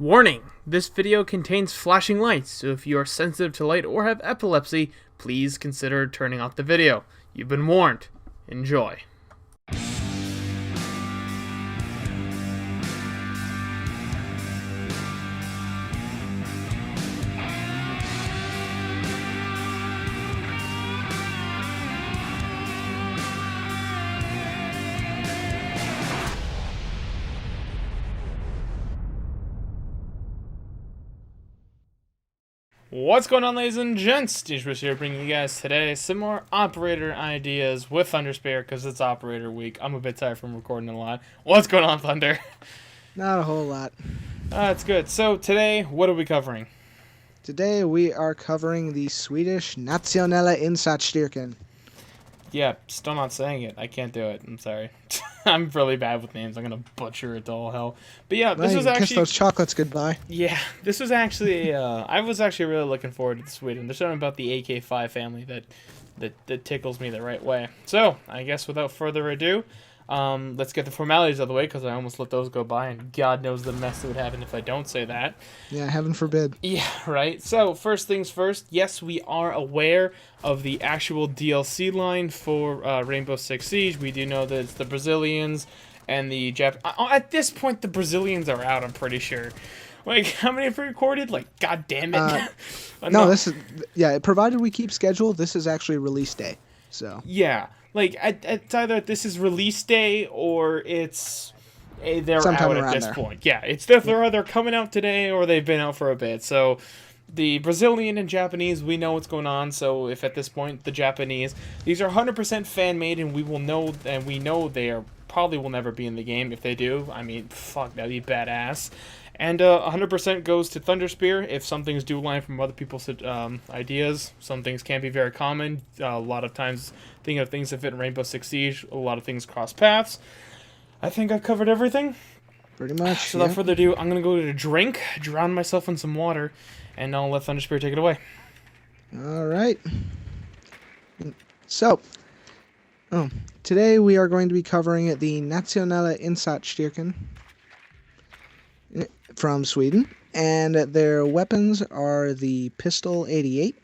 Warning! This video contains flashing lights, so if you are sensitive to light or have epilepsy, please consider turning off the video. You've been warned. Enjoy. What's going on, ladies and gents? DJBruce here, bringing you guys today some more operator ideas with Thunderspear, because it's operator week. I'm a bit tired from recording a lot. What's going on, Thunder? Not a whole lot. That's good. So today, what are we covering? Today we are covering the Swedish Nationella Insatsstyrkan. Yeah, still not saying it. I can't do it. I'm sorry. I'm really bad with names. I'm gonna butcher it to all hell. But yeah, this was actually... kiss those chocolates goodbye. Yeah, this was actually... I was actually really looking forward to Sweden. There's something about the AK-5 family that tickles me the right way. So, I guess without further ado, let's get the formalities out of the way, because I almost let those go by, and God knows the mess that would happen if I don't say that. Yeah, heaven forbid. Yeah, right. So, first things first, yes, we are aware of the actual DLC line for Rainbow Six Siege. We do know that it's the Brazilians and the at this point, the Brazilians are out, I'm pretty sure. Like, how many have we recorded? Like, God damn it. No, this is... Yeah, provided we keep schedule, this is actually release day. So... Yeah. Like, it's either this is release day or it's... they're sometime out at this there. point. Yeah, it's they're either coming out today or they've been out for a bit. So the Brazilian and Japanese, we know what's going on. So if at this point the Japanese, these are 100% fan made, and we know they are probably will never be in the game. If they do, I mean, fuck, that'd be badass. And 100% goes to Thunderspear. If some things do line from other people's ideas, some things can be very common. A lot of times, thinking of things that fit in Rainbow Six Siege, a lot of things cross paths. I think I've covered everything. Pretty much, So without further ado, I'm going to go to a drink, drown myself in some water, and I'll let Thunderspear take it away. All right. So, today we are going to be covering the Nationella Insatsstyrkan from Sweden, and their weapons are the Pistol 88,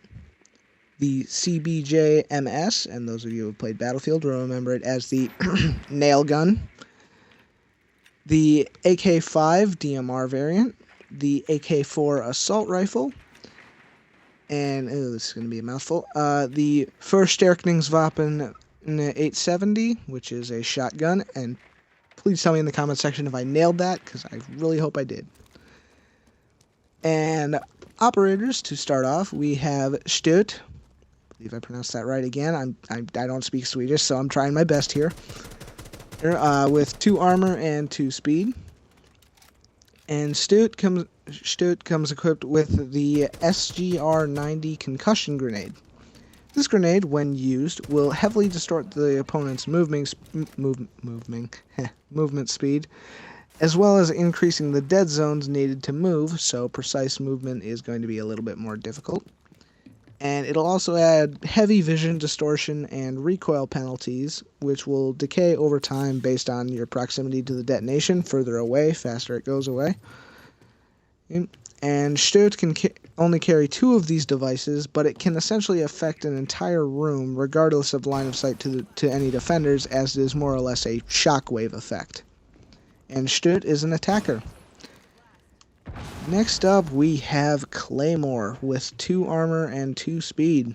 the CBJ MS, and those of you who have played Battlefield will remember it as the nail gun, the AK-5 DMR variant, the AK-4 assault rifle, and this is going to be a mouthful, the Verstärkungswaffen 870, which is a shotgun, and please tell me in the comment section if I nailed that, because I really hope I did. And operators, to start off, we have Stöt. I believe I pronounced that right again. I don't speak Swedish, so I'm trying my best here. With 2 armor and 2 speed. And Stöt comes equipped with the SGR-90 concussion grenade. This grenade, when used, will heavily distort the opponent's movement speed, as well as increasing the dead zones needed to move, so precise movement is going to be a little bit more difficult. And it'll also add heavy vision distortion and recoil penalties, which will decay over time based on your proximity to the detonation. Further away, faster it goes away. And Stöt can only carry 2 of these devices, but it can essentially affect an entire room, regardless of line of sight to any defenders, as it is more or less a shockwave effect. And Stöt is an attacker. Next up, we have Claymore with 2 armor and 2 speed.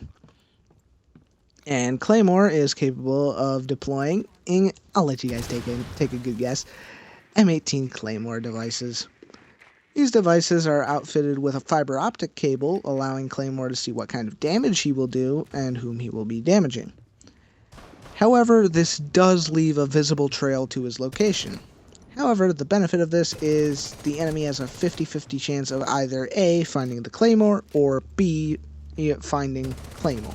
And Claymore is capable of deploying, I'll let you guys take a good guess, M18 Claymore devices. These devices are outfitted with a fiber optic cable, allowing Claymore to see what kind of damage he will do and whom he will be damaging. However, this does leave a visible trail to his location. However, the benefit of this is the enemy has a 50-50 chance of either A, finding the Claymore, or B, finding Claymore.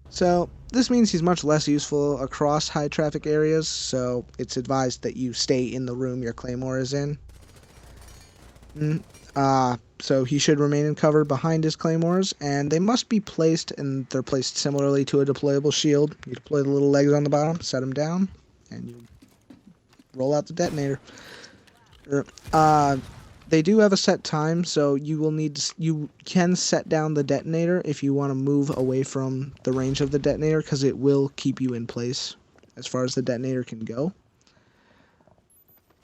So, this means he's much less useful across high traffic areas, so it's advised that you stay in the room your Claymore is in. So he should remain in cover behind his Claymores, and they must be placed, and they're placed similarly to a deployable shield. You deploy the little legs on the bottom, set them down, and you roll out the detonator. They do have a set time, so you can set down the detonator if you want to move away from the range of the detonator, because it will keep you in place as far as the detonator can go.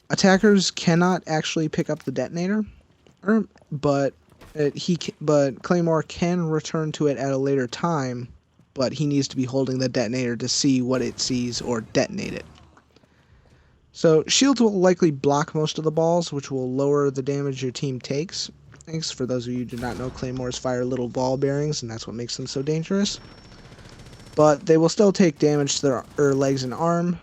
Attackers cannot actually pick up the detonator, but but Claymore can return to it at a later time, but he needs to be holding the detonator to see what it sees or detonate it. So shields will likely block most of the balls, which will lower the damage your team takes. Thanks. For those of you who do not know, Claymores fire little ball bearings, and that's what makes them so dangerous. But they will still take damage to their legs and arm,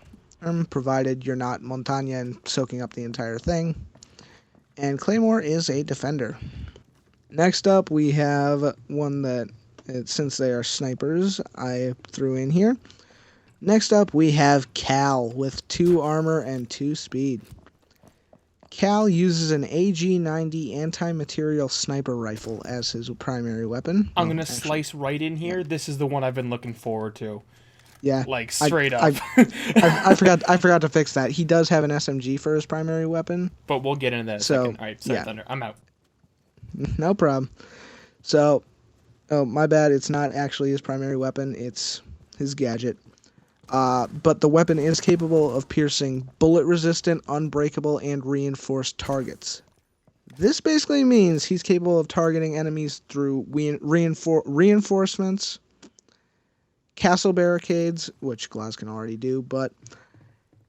provided you're not Montaña and soaking up the entire thing. And Claymore is a defender. Next up, we have one that, since they are snipers, I threw in here. Next up, we have Cal with 2 armor and 2 speed. Cal uses an AG-90 anti-material sniper rifle as his primary weapon. I'm going to slice right in here. Yeah. This is the one I've been looking forward to. Yeah. Like, straight up. I forgot to fix that. He does have an SMG for his primary weapon. But we'll get into that in a second. All right, sorry, yeah. Thunder. I'm out. No problem. So, oh, my bad. It's not actually his primary weapon. It's his gadget. But the weapon is capable of piercing bullet-resistant, unbreakable, and reinforced targets. This basically means he's capable of targeting enemies through reinforcements, castle barricades, which Glass can already do, but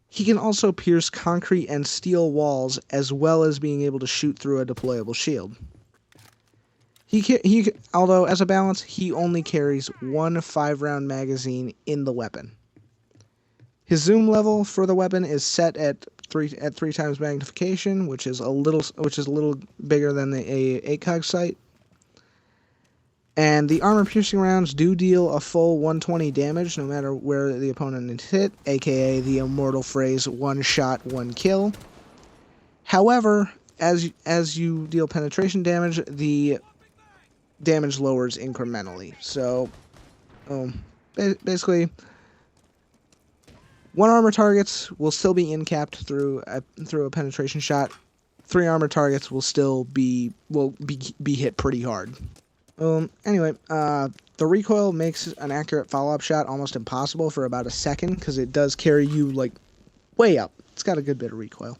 he can also pierce concrete and steel walls, as well as being able to shoot through a deployable shield. Although, as a balance, he only carries 1 5-round magazine in the weapon. His zoom level for the weapon is set at 3 times magnification, which is a little bigger than the ACOG sight. And the armor-piercing rounds do deal a full 120 damage, no matter where the opponent is hit, aka the immortal phrase "one shot, one kill." However, as you deal penetration damage, the damage lowers incrementally. So, basically, 1 armor targets will still be incapped through a penetration shot. 3 armor targets will still be hit pretty hard. Anyway, the recoil makes an accurate follow-up shot almost impossible for about a second, because it does carry you like way up. It's got a good bit of recoil.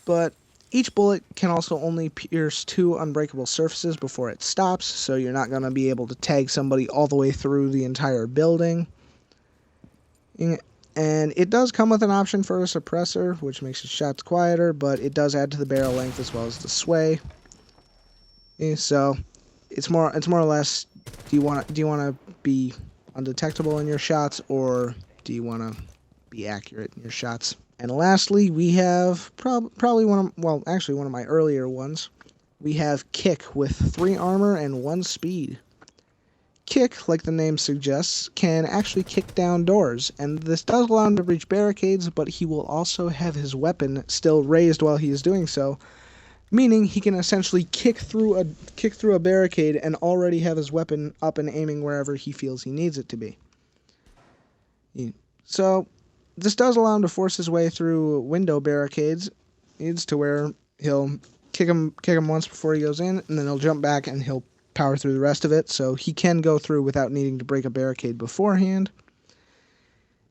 But each bullet can also only pierce 2 unbreakable surfaces before it stops, so you're not going to be able to tag somebody all the way through the entire building. And it does come with an option for a suppressor, which makes its shots quieter, but it does add to the barrel length as well as the sway. So it's more or less, do you want to be undetectable in your shots, or do you want to be accurate in your shots? And lastly, we have probably one of my earlier ones. We have Kick with 3 armor and 1 speed. Kick, like the name suggests, can actually kick down doors, and this does allow him to breach barricades, but he will also have his weapon still raised while he is doing so, meaning he can essentially kick through a barricade and already have his weapon up and aiming wherever he feels he needs it to be. So this does allow him to force his way through window barricades, to where he'll kick him once before he goes in, and then he'll jump back and he'll power through the rest of it, so he can go through without needing to break a barricade beforehand.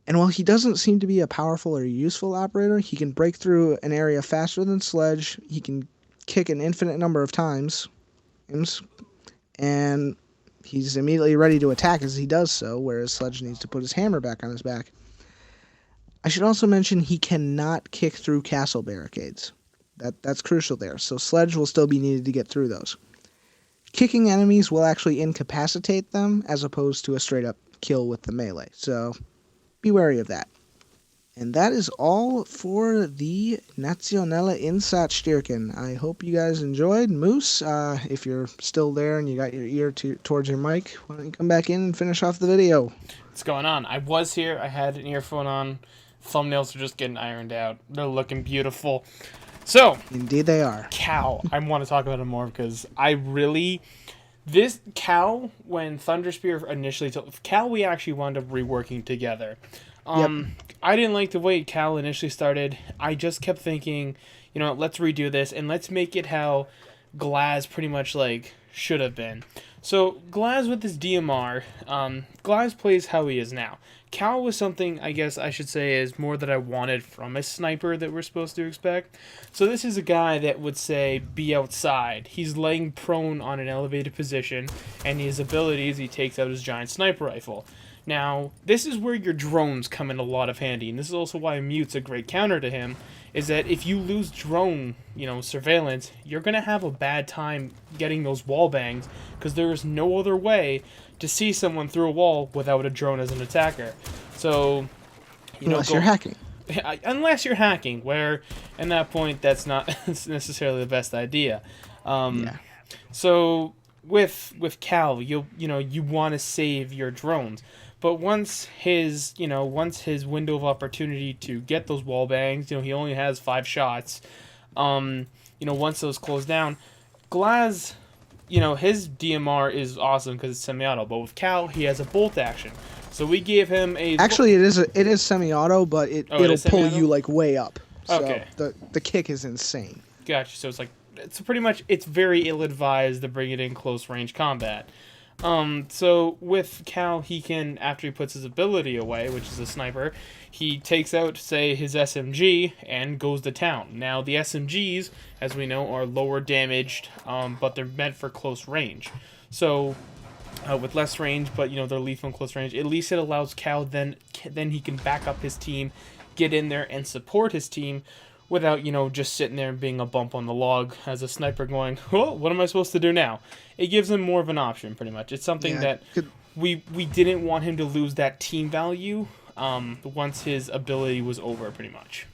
And while he doesn't seem to be a powerful or useful operator, he can break through an area faster than Sledge, he can kick an infinite number of times, and he's immediately ready to attack as he does so, whereas Sledge needs to put his hammer back on his back. I should also mention he cannot kick through castle barricades. That's crucial there, so Sledge will still be needed to get through those. Kicking enemies will actually incapacitate them, as opposed to a straight-up kill with the melee, so be wary of that. And that is all for the Nationella Insatsstyrkan. I hope you guys enjoyed. Moose, if you're still there and you got your ear towards your mic, why don't you come back in and finish off the video? What's going on? I was here. I had an earphone on. Thumbnails are just getting ironed out. They're looking beautiful. So, indeed they are. Cal. I want to talk about him more because this Cal, when Thunderspear initially told Cal, we actually wound up reworking together. Yep. I didn't like the way Cal initially started. I just kept thinking you know, let's redo this and let's make it how Glaz pretty much like should have been. So Glaz with his DMR, Glaz plays how he is now. Cal was something I guess I should say is more that I wanted from a sniper that we're supposed to expect. So this is a guy that would say be outside. He's laying prone on an elevated position, and his abilities he takes out his giant sniper rifle. Now, this is where your drones come in a lot of handy, and this is also why Mute's a great counter to him, is that if you lose drone, surveillance, you're going to have a bad time getting those wall bangs, because there is no other way to see someone through a wall without a drone as an attacker. So, Unless you're hacking. Unless you're hacking, where, at that point, that's not necessarily the best idea. Yeah. So, with Cal, you want to save your drones. But once his window of opportunity to get those wall bangs, he only has 5 shots. Once those close down, Glaz, his DMR is awesome because it's semi-auto. But with Cal, he has a bolt action. So we gave him a. Actually, it is semi-auto, but it'll pull you like way up. So okay. The kick is insane. Gotcha. So it's pretty much very ill-advised to bring it in close range combat. So with Cal, he can, after he puts his ability away, which is a sniper, he takes out, say, his SMG and goes to town. Now, the SMGs, as we know, are lower damaged, but they're meant for close range. So, with less range, but, they're lethal in close range, at least it allows Cal, then he can back up his team, get in there and support his team, without, just sitting there and being a bump on the log as a sniper going, well, what am I supposed to do now? It gives him more of an option, pretty much. It's something that we didn't want him to lose that team value once his ability was over, pretty much.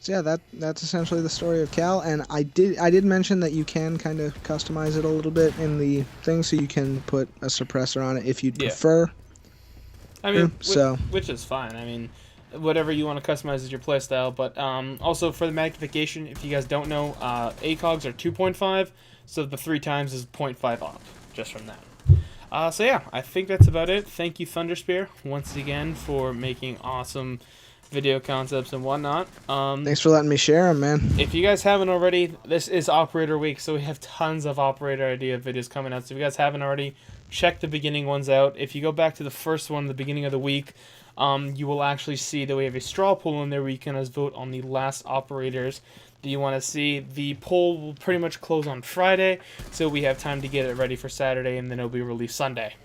So yeah, that's essentially the story of Cal, and I did mention that you can kind of customize it a little bit in the thing, so you can put a suppressor on it if you'd prefer. I mean, which is fine. I mean, whatever you want to customize is your playstyle, but also for the magnification, if you guys don't know, ACOGs are 2.5, so the 3 times is 0.5 up, just from that. So yeah, I think that's about it. Thank you, Thunderspear, once again, for making awesome video concepts and whatnot. Thanks for letting me share them, man. If you guys haven't already, this is Operator Week, so we have tons of Operator idea videos coming out, so if you guys haven't already, check the beginning ones out. If you go back to the first one, the beginning of the week, you will actually see that we have a straw poll in there where you can vote on the last operators that you want to see. The poll will pretty much close on Friday, so we have time to get it ready for Saturday, and then it'll be released Sunday.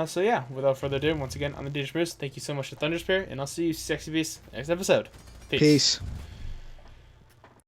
So yeah, without further ado, once again, I'm the DJ Bruce. Thank you so much to Thunderspear, and I'll see you, Sexy Beasts, next episode. Peace.